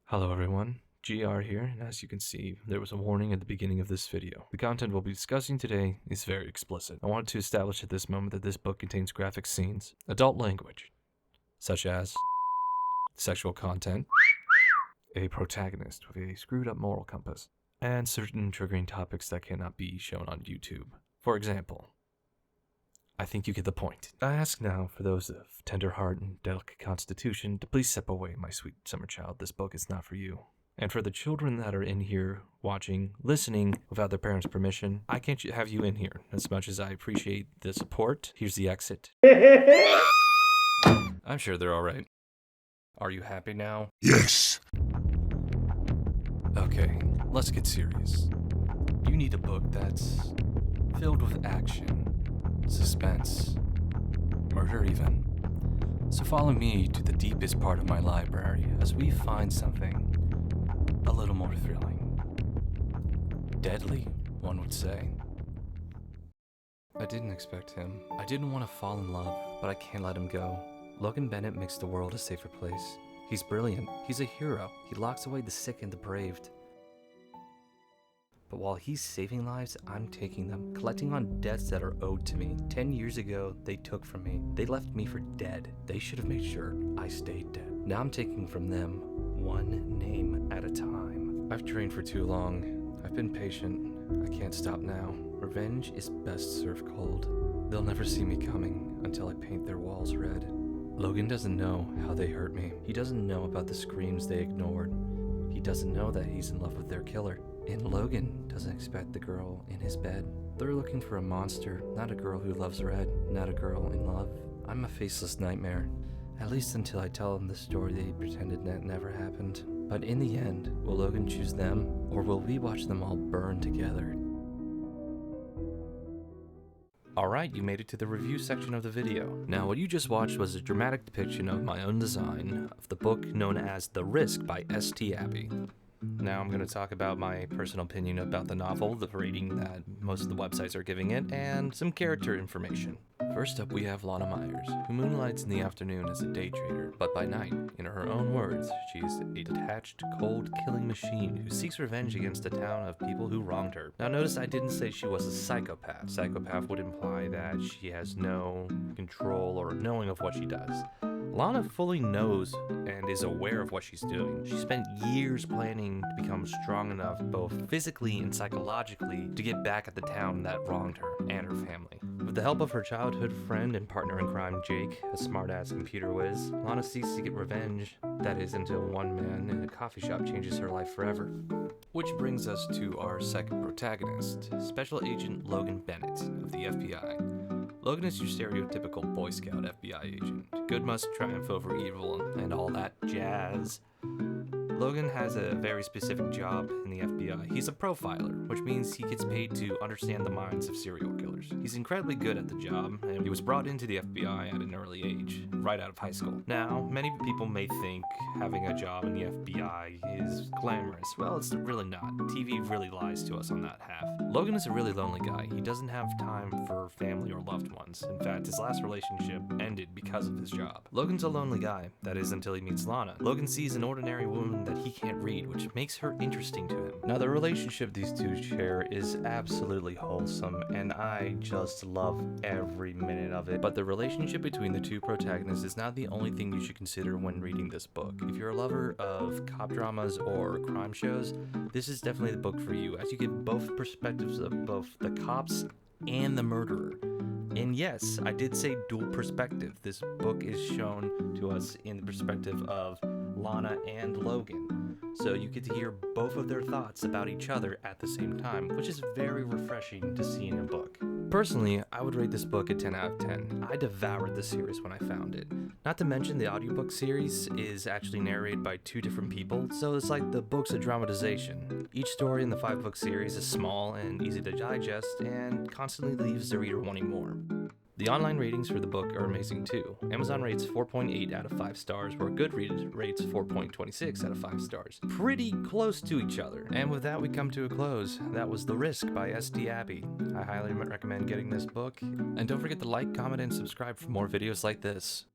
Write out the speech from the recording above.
Hello everyone, GR here, and as you can see, there was a warning at the beginning of this video. The content we'll be discussing today is very explicit. I wanted to establish at this moment that this book contains graphic scenes, adult language, such as sexual content, a protagonist with a screwed up moral compass, and certain triggering topics that cannot be shown on YouTube. For example, I think you get the point. I ask now for those of tender heart and delicate constitution to please step away, my sweet summer child. This book is not for you. And for the children that are in here watching, listening without their parents' permission, I can't have you in here. As much as I appreciate the support, here's the exit. I'm sure they're alright. Are you happy now? Yes. Okay, let's get serious. You need a book that's filled with action, suspense, murder even. So follow me to the deepest part of my library as we find something a little more thrilling. Deadly, one would say. I didn't expect him. I didn't want to fall in love, but I can't let him go. Logan Bennett makes the world a safer place. He's brilliant. He's a hero. He locks away the sick and the braved. But while he's saving lives, I'm taking them, collecting on debts that are owed to me. 10 years ago, they took from me. They left me for dead. They should have made sure I stayed dead. Now I'm taking from them, one name at a time. I've trained for too long. I've been patient. I can't stop now. Revenge is best served cold. They'll never see me coming until I paint their walls red. Logan doesn't know how they hurt me. He doesn't know about the screams they ignored. He doesn't know that he's in love with their killer. And Logan doesn't expect the girl in his bed. They're looking for a monster, not a girl who loves red, not a girl in love. I'm a faceless nightmare, at least until I tell them the story they pretended that never happened. But in the end, will Logan choose them, or will we watch them all burn together? Alright, you made it to the review section of the video. Now, what you just watched was a dramatic depiction of my own design of the book known as The Risk by S.T Abby. Now I'm going to talk about my personal opinion about the novel, the rating that most of the websites are giving it, and some character information. First up, we have Lana Myers, who moonlights in the afternoon as a day trader, but by night, in her own words, she is a detached, cold, killing machine who seeks revenge against a town of people who wronged her. Now notice I didn't say she was a psychopath. Psychopath would imply that she has no control or knowing of what she does. Lana fully knows and is aware of what she's doing. She spent years planning to become strong enough, both physically and psychologically, to get back at the town that wronged her and her family. With the help of her childhood friend and partner in crime, Jake, a smart-ass computer whiz, Lana seeks to get revenge. That is, until one man in a coffee shop changes her life forever. Which brings us to our second protagonist, Special Agent Logan Bennett of the FBI. Logan is your stereotypical Boy Scout FBI agent. Good must triumph over evil and all that jazz. Logan has a very specific job in the FBI. He's a profiler, which means he gets paid to understand the minds of serial killers. He's incredibly good at the job, and he was brought into the FBI at an early age, right out of high school. Now, many people may think having a job in the FBI is glamorous. Well, it's really not. TV really lies to us on that half. Logan is a really lonely guy. He doesn't have time for family or loved ones. In fact, his last relationship ended because of his job. Logan's a lonely guy, that is until he meets Lana. Logan sees an ordinary woman that he can't read, which makes her interesting to him. Now, the relationship these two share is absolutely wholesome, and I just love every minute of it. But the relationship between the two protagonists is not the only thing you should consider when reading this book. If you're a lover of cop dramas or crime shows, this is definitely the book for you, as you get both perspectives of both the cops and the murderer. And yes, I did say dual perspective. This book is shown to us in the perspective of Lana and Logan. So you get to hear both of their thoughts about each other at the same time, which is very refreshing to see in a book. Personally, I would rate this book a 10 out of 10. I devoured the series when I found it. Not to mention the audiobook series is actually narrated by two different people, so it's like the book's a dramatization. Each story in the 5-book series is small and easy to digest and constantly leaves the reader wanting more. The online ratings for the book are amazing too. Amazon rates 4.8 out of 5 stars, where Goodreads rates 4.26 out of 5 stars. Pretty close to each other. And with that, we come to a close. That was The Risk by S.T Abby. I highly recommend getting this book. And don't forget to like, comment, and subscribe for more videos like this.